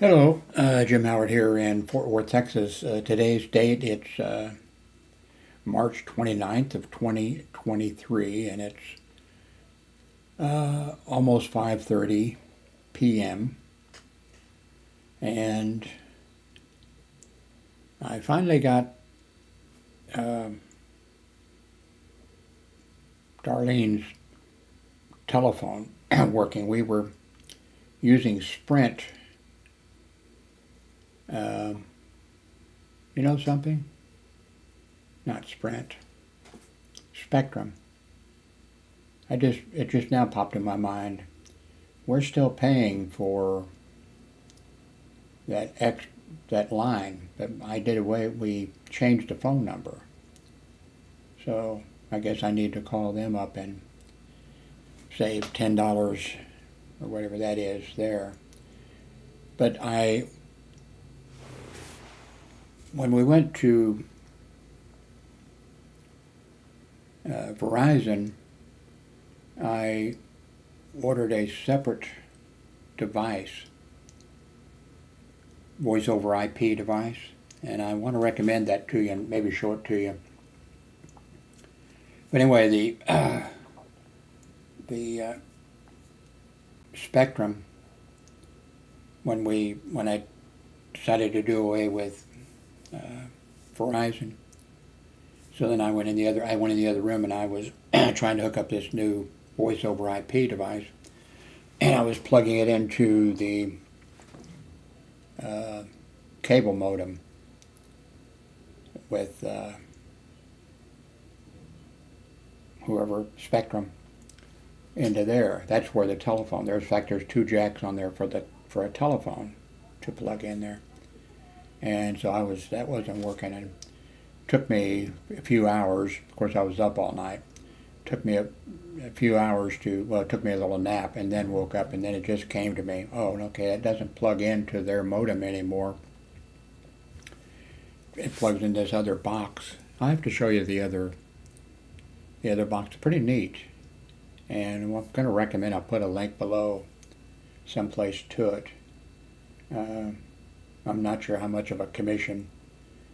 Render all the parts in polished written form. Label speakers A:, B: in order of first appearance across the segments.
A: Hello, Jim Howard here in Fort Worth, Texas. Today's date, it's March 29th of 2023, and it's almost 5:30 p.m. And I finally got uh, Darlene's telephone working. We were using Sprint. Uh, you know something? Not Sprint. Spectrum. It just now popped in my mind. We're still paying for that line, but I did away. We changed the phone number, so I guess I need to call them up and save $10 or whatever that is there. But when we went to Verizon, I ordered a separate device, voice over IP device, and I want to recommend that to you and maybe show it to you. But anyway, the Spectrum, when I decided to do away with Verizon, so then I went in the other room and I was trying to hook up this new voice over IP device, and I was plugging it into the uh, cable modem with whoever Spectrum into there. That's where the telephone. In fact, there's two jacks on there for a telephone to plug in there. And so that wasn't working, and it took me a few hours. Of course, I was up all night. It took me a few hours it took me a little nap, and then woke up, and then it just came to me. Oh, okay, it doesn't plug into their modem anymore. It plugs in this other box. I have to show you the other box. It's pretty neat, and I'm going to recommend. I'll put a link below, someplace to it. I'm not sure how much of a commission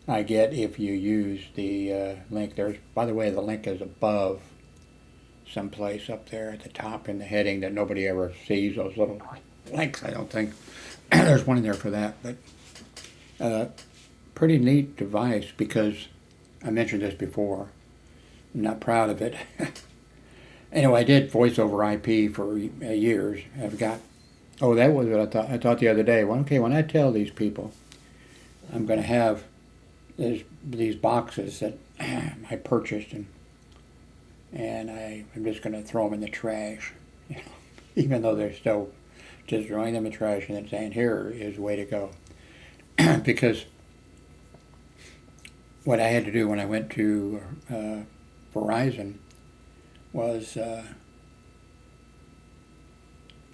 A: I get if you use the link. By the way, the link is above, someplace up there at the top in the heading that nobody ever sees. Those little links, I don't think. There's one in there for that, but pretty neat device because I mentioned this before. I'm not proud of it. Anyway, I did voice over IP for years. Oh, that was what I thought. I thought the other day. Well, okay, when I tell these people I'm going to have these boxes that I purchased, and I'm just going to throw them in the trash, even though they're still just throwing them in the trash and then saying, here is the way to go. Because what I had to do when I went to Verizon was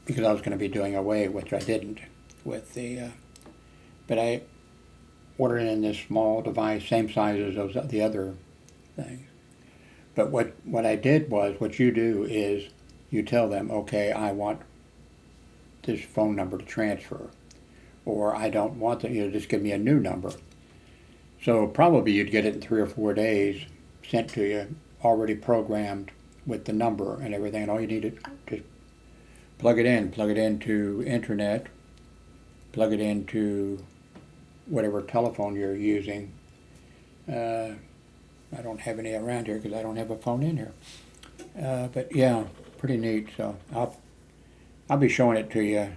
A: because I was going to be doing away, which I didn't, with but I ordered in this small device, same size as the other things. But what I did was, what you do is you tell them, okay, I want this phone number to transfer, or I don't want that, just give me a new number. So probably you'd get it in 3 or 4 days, sent to you, already programmed with the number and everything, and all you need is just plug it into internet, plug it into whatever telephone you're using. I don't have any around here because I don't have a phone in here. But yeah, pretty neat. So I'll be showing it to you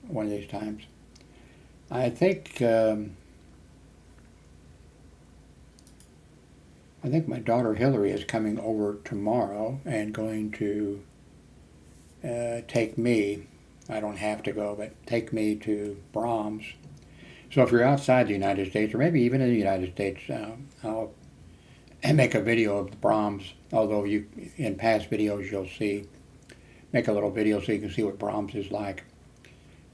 A: one of these times. I think my daughter Hillary is coming over tomorrow and going to take me. I don't have to go, but take me to Brahms. So if you're outside the United States, or maybe even in the United States, I'll make a video of the Brahms. Although in past videos you'll make a little video so you can see what Brahms is like.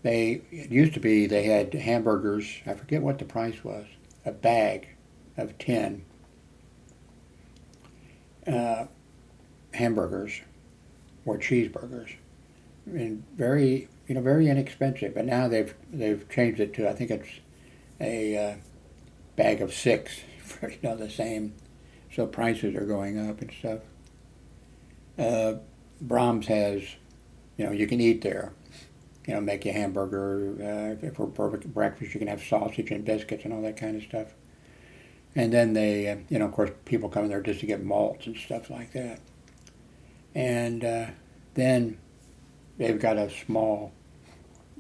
A: It used to be they had hamburgers. I forget what the price was. A bag of 10 hamburgers or cheeseburgers, and very very inexpensive. But now they've changed it to, I think it's a bag of 6 for the same. So prices are going up and stuff. Brahms has, you can eat there. Make you a hamburger. For breakfast, you can have sausage and biscuits and all that kind of stuff. And then they, of course, people come in there just to get malts and stuff like that. And then they've got a small,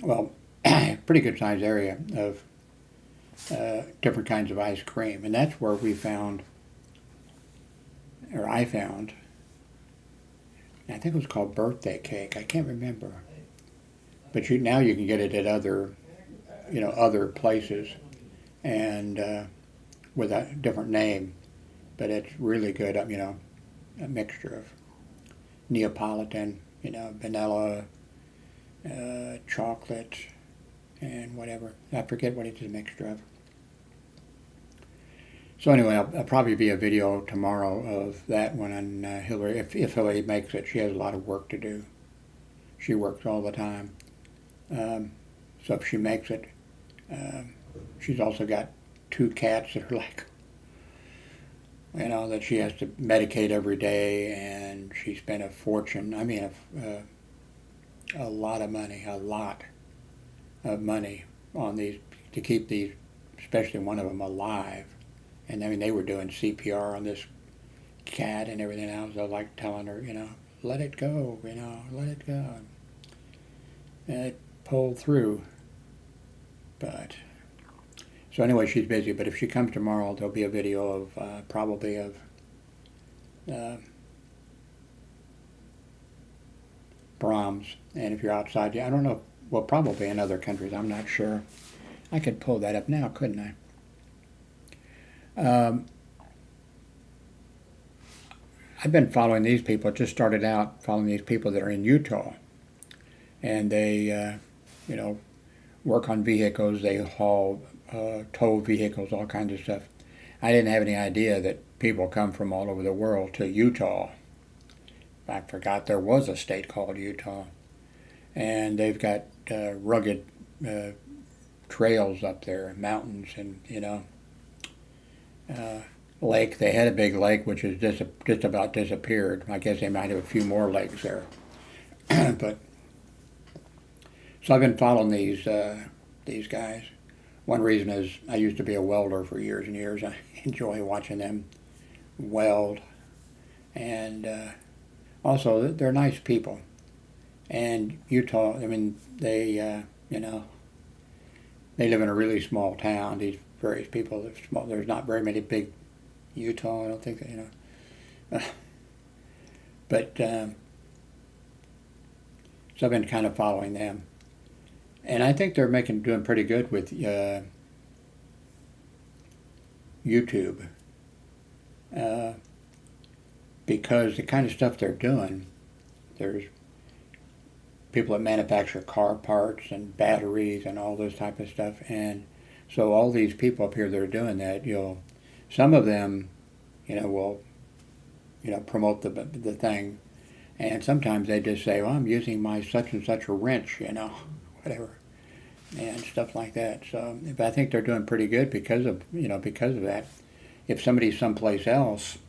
A: well, pretty good sized area of different kinds of ice cream. And that's where we found, or I found, I think it was called birthday cake. I can't remember. But now you can get it at other places, and with a different name. But it's really good. A mixture of Neapolitan, vanilla, chocolate, and whatever. I forget what it's a mixture of. So anyway, I'll probably be a video tomorrow of that one on Hillary. If Hillary makes it, she has a lot of work to do. She works all the time. So if she makes it, she's also got 2 cats that are like, that she has to medicate every day, and she spent a fortune. I mean, a lot of money on these, to keep these, especially one of them, alive. And I mean, they were doing CPR on this cat and everything else. I was like telling her, let it go, let it go. And it pulled through. But, so anyway, she's busy. But if she comes tomorrow, there'll be a video of, probably of, Brahms. And if you're outside, I don't know, well, probably in other countries, I'm not sure. I could pull that up now, couldn't I? I've been following these people. Just started out following these people that are in Utah, and they, work on vehicles. They haul, tow vehicles, all kinds of stuff. I didn't have any idea that people come from all over the world to Utah. I forgot there was a state called Utah, and they've got rugged trails up there, mountains, and lake. They had a big lake which has just about disappeared. I guess they might have a few more lakes there. But so I've been following these guys. One reason is I used to be a welder for years and years. I enjoy watching them weld, and also they're nice people. And Utah, I mean, they they live in a really small town. These various people are small. There's not very many big Utah, I don't think, but so I've been kind of following them, and I think they're doing pretty good with YouTube, because the kind of stuff they're doing, there's people that manufacture car parts and batteries and all this type of stuff, and so all these people up here that are doing that, some of them, will, promote the thing, and sometimes they just say, well, I'm using my such and such a wrench, whatever, and stuff like that. So, but I think they're doing pretty good because of that. If somebody's someplace else,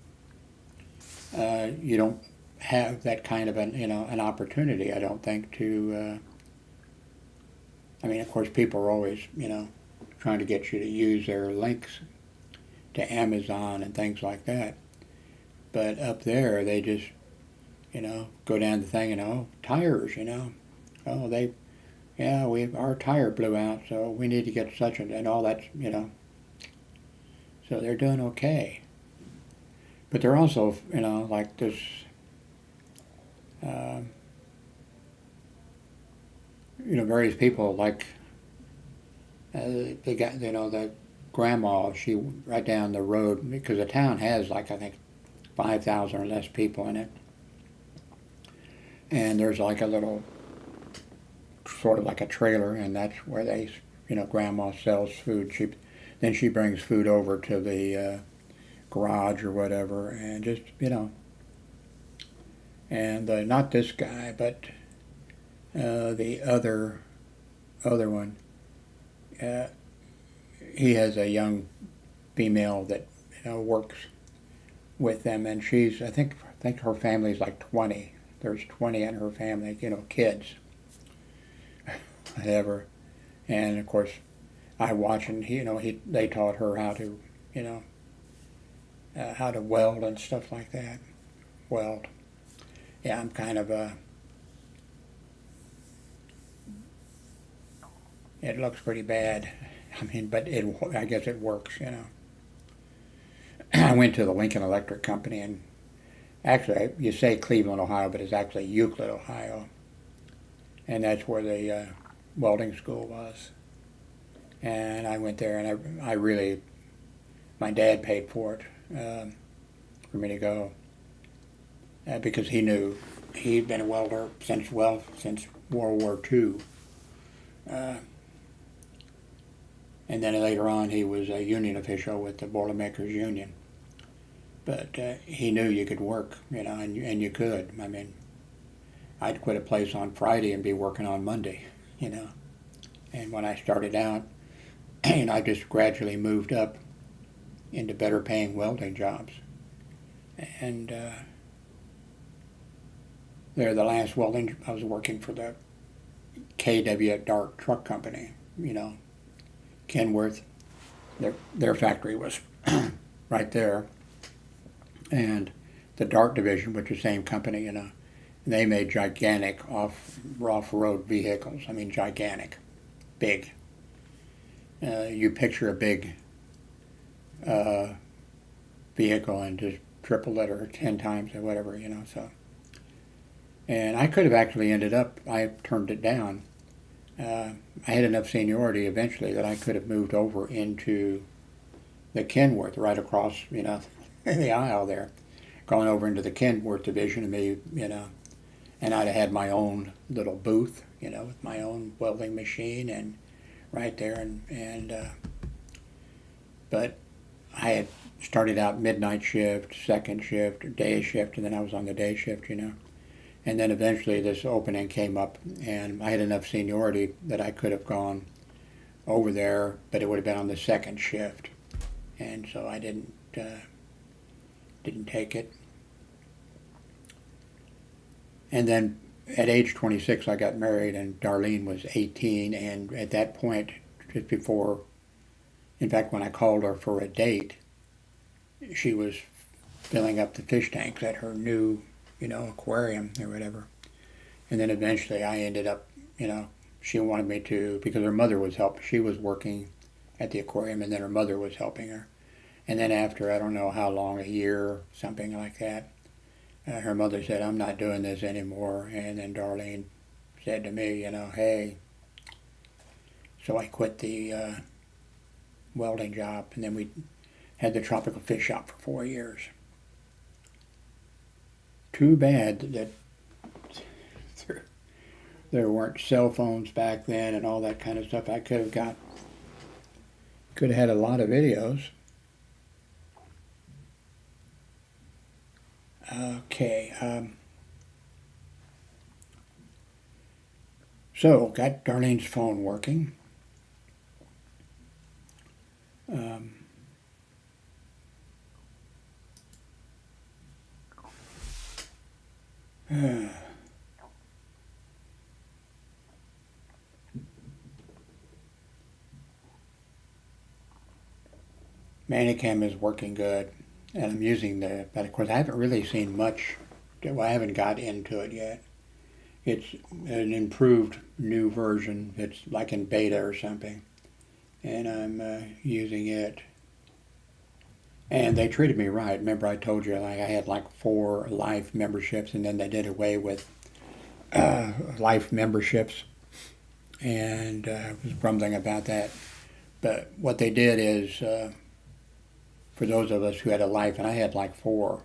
A: you don't have that kind of an opportunity, I don't think, to. I mean, of course, people are always, trying to get you to use their links to Amazon and things like that. But up there, they just, go down the thing and, tires, our tire blew out, so we need to get such and all that, So they're doing okay. But they're also, like this, various people like, they got, the grandma, she right down the road, because the town has like, I think, 5,000 or less people in it. And there's like a little, sort of like a trailer, and that's where they, grandma sells food. Then she brings food over to the garage or whatever, and just, and not this guy, but The other one, uh, he has a young female that works with them, and she's I think her family's like 20. There's 20 in her family, kids, whatever. And of course, I watch, and they taught her how to, you know, how to weld and stuff like that. Weld. Yeah, I'm kind of a. It looks pretty bad. I mean, but I guess it works. I went to the Lincoln Electric Company, and actually, you say Cleveland, Ohio, but it's actually Euclid, Ohio, and that's where the welding school was. And I went there, and I really, my dad paid for it for me to go because he knew he'd been a welder since World War II. Uh, and then later on, he was a union official with the Boilermakers Union. But he knew you could work, and you could. I mean, I'd quit a place on Friday and be working on Monday. And when I started out, I just gradually moved up into better paying welding jobs. And they're the last welding, I was working for the KW Dart Truck Company, Kenworth. Their factory was right there. And the Dart division, which is the same company, they made gigantic off-road vehicles. I mean, gigantic, big. You picture a big vehicle and just triple it or 10 times or whatever, so. And I could have actually ended up, I turned it down. I had enough seniority eventually that I could have moved over into the Kenworth right across, the aisle there, gone over into the Kenworth division and maybe, and I'd have had my own little booth, with my own welding machine and right there and but I had started out midnight shift, second shift, day shift, and then I was on the day shift, and then eventually this opening came up, and I had enough seniority that I could have gone over there, but it would have been on the second shift, and so I didn't take it. And then at age 26, I got married, and Darlene was 18, and at that point, just before, in fact, when I called her for a date, she was filling up the fish tanks at her new, aquarium or whatever. And then eventually I ended up, she wanted me to, because her mother was helping, she was working at the aquarium, and then her mother was helping her. And then after, I don't know how long, a year, something like that, her mother said, "I'm not doing this anymore." And then Darlene said to me, "Hey." So I quit the welding job, and then we had the tropical fish shop for 4 years. Too bad that there weren't cell phones back then and all that kind of stuff. I could have had a lot of videos. Okay. So, got Darlene's phone working. Manicam is working good, and I'm using but of course I haven't really seen much. Well, I haven't got into it yet. It's an improved new version. It's like in beta or something, and I'm using it. And they treated me right. Remember, I told you I had like 4 life memberships, and then they did away with life memberships, and I was grumbling about that. But what they did is, for those of us who had a life, and I had like 4,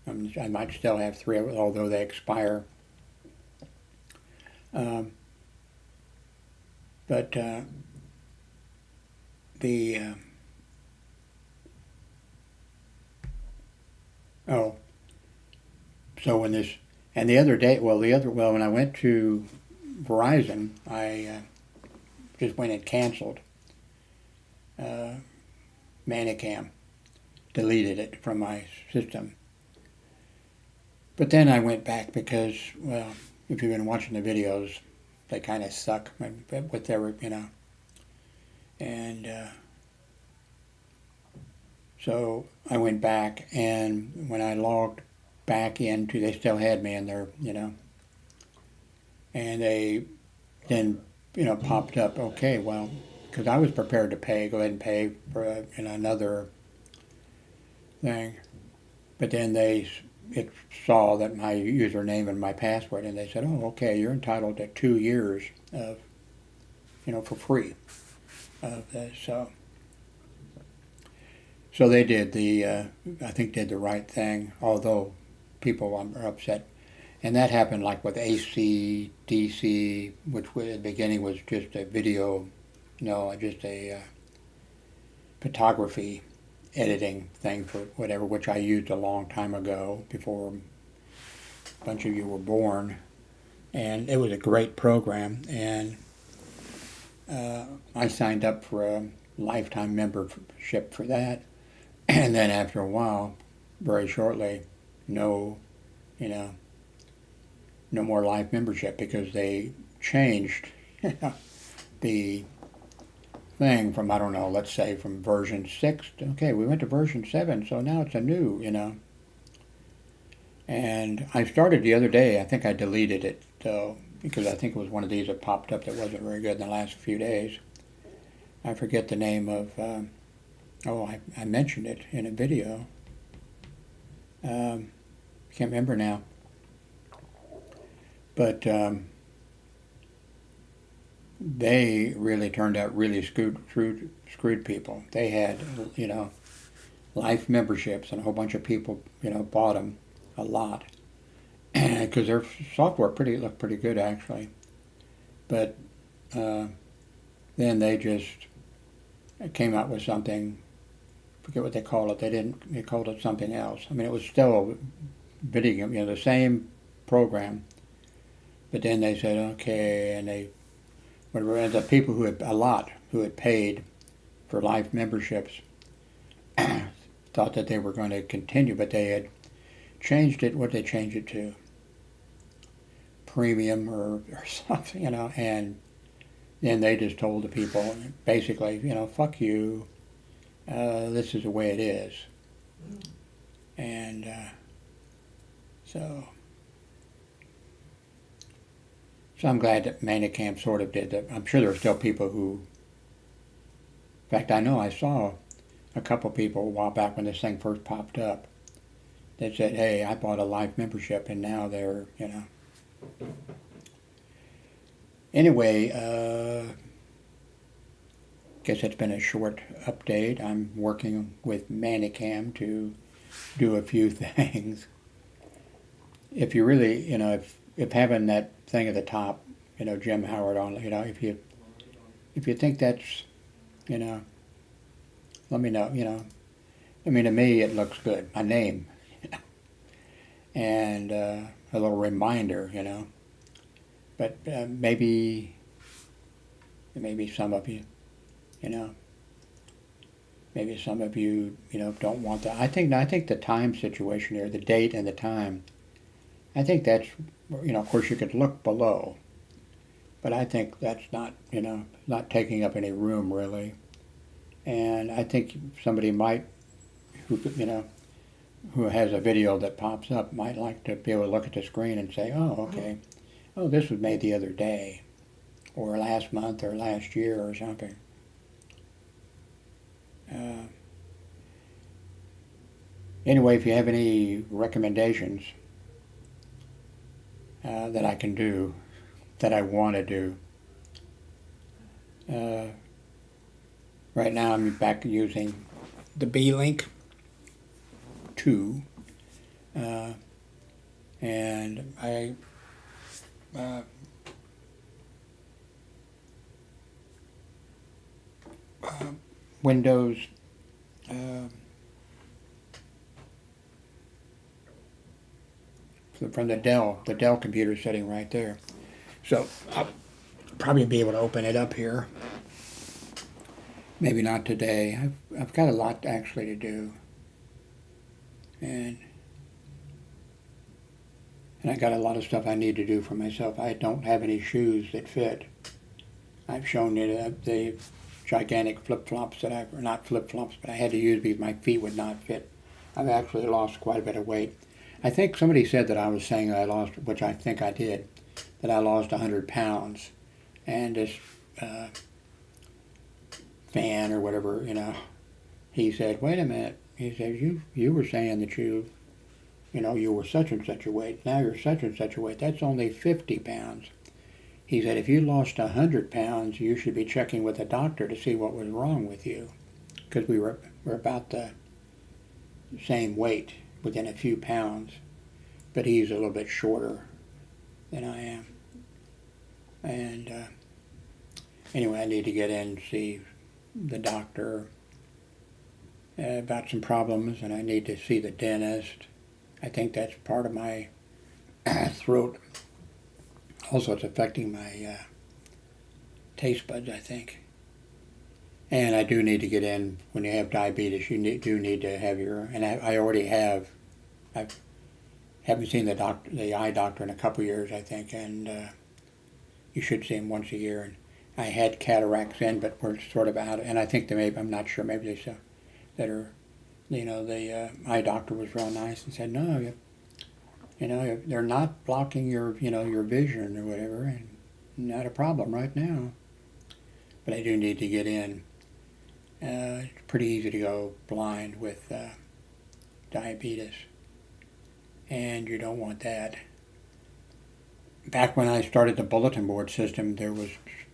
A: I might still have 3, although they expire. But the oh, so when this and the other day, when I went to Verizon, I just went and canceled Manicam, deleted it from my system. But then I went back because, well, if you've been watching the videos, they kind of suck with their, and so I went back, and when I logged back into, they still had me in there, and they then, popped up, okay, well, because I was prepared to go ahead and pay for another thing, but then it saw that my username and my password, and they said, oh, okay, you're entitled to 2 years of, for free of this. So they did I think did the right thing, although people are upset. And that happened like with ACDC, which at the beginning was just a video, just a photography editing thing for whatever, which I used a long time ago before a bunch of you were born. And it was a great program, and I signed up for a lifetime membership for that. And then after a while, very shortly, no more life membership, because they changed the thing from, I don't know, let's say from version 6 to, okay, we went to version 7, so now it's a new, And I started the other day, I think I deleted it, though, because I think it was one of these that popped up that wasn't very good in the last few days. I forget the name of, I mentioned it in a video. I can't remember now. But they really turned out really screwed people. They had, life memberships, and a whole bunch of people, bought them a lot. Because their software looked pretty good, actually. But then they just came out with something, forget what they called it. They called it something else. I mean, it was still video, the same program. But then they said, okay, and the people who had paid for life memberships thought that they were going to continue, but they had changed it. What did they change it to? Premium or something, and then they just told the people, basically, fuck you, this is the way it is. And so I'm glad that Manicam sort of did that. I'm sure there are still people who, in fact, I know I saw a couple people a while back when this thing first popped up that said, hey, I bought a life membership, and now they're, Anyway, guess it's been a short update. I'm working with Manicam to do a few things. If you really, if having that thing at the top, Jim Howard on, if you think that's, let me know, I mean, to me, it looks good. My name, and a little reminder, But maybe some of you, maybe some of you, don't want that. I think the time situation here, the date and the time, I think that's, of course you could look below, but I think that's not, not taking up any room really. And I think somebody might, who has a video that pops up, might like to be able to look at the screen and say, oh, okay, oh, this was made the other day, or last month, or last year, or something. Anyway, if you have any recommendations that I can do, that I want to do, right now I'm back using the B-Link 2, and I Windows from the Dell computer sitting right there. So I'll probably be able to open it up here. Maybe not today. I've got a lot actually to do. And I got a lot of stuff I need to do for myself. I don't have any shoes that fit. I've shown you the gigantic flip-flops that or not flip-flops, but I had to use because my feet would not fit. I've actually lost quite a bit of weight. I think somebody said that I was saying I lost, which I think I did, that I lost 100 pounds. And this fan or whatever, he said, wait a minute. He said, you were saying that you were such and such a weight. Now you're such and such a weight. That's only 50 pounds. He said, if you lost 100 pounds, you should be checking with a doctor to see what was wrong with you. Because we're about the same weight, within a few pounds. But he's a little bit shorter than I am. And anyway, I need to get in and see the doctor about some problems, and I need to see the dentist. I think that's part of my throat. Also, it's affecting my taste buds, I think. And I do need to get in, when you have diabetes, you do need to have your, and I already have, I haven't seen the eye doctor in a couple years, I think, and you should see him once a year. And I had cataracts in, but we're sort of out, and I think they maybe, I'm not sure, maybe they said that are, the eye doctor was real nice and said, no, they're not blocking your vision or whatever, and not a problem right now. But I do need to get in. It's pretty easy to go blind with diabetes, and you don't want that. Back when I started the bulletin board system, there was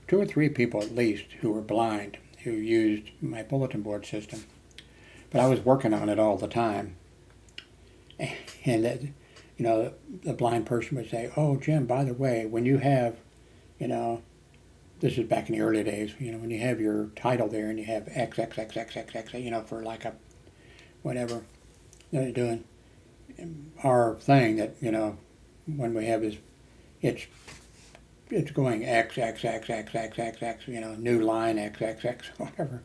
A: 2 or 3 people at least who were blind who used my bulletin board system. But I was working on it all the time. And that, the blind person would say, oh, Jim, by the way, when you have, this is back in the early days, when you have your title there and you have X, X, X, X, X, X, for like a, whatever they're doing, our thing that, when we have this, it's going X, X, X, X, X, X, X, new line, X, X, X, whatever.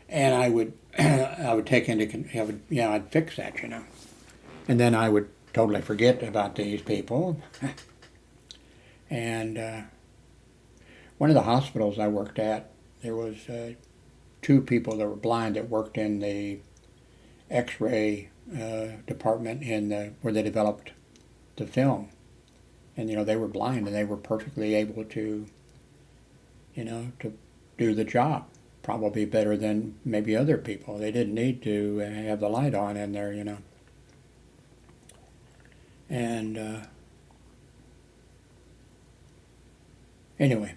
A: And I would take I'd fix that, And then I would totally forget about these people. And one of the hospitals I worked at, there was 2 people that were blind that worked in the X-ray department where they developed the film. And, they were blind and they were perfectly able to, to do the job. Probably better than maybe other people. They didn't need to have the light on in there, And anyway,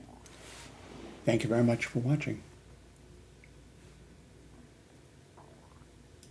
A: thank you very much for watching.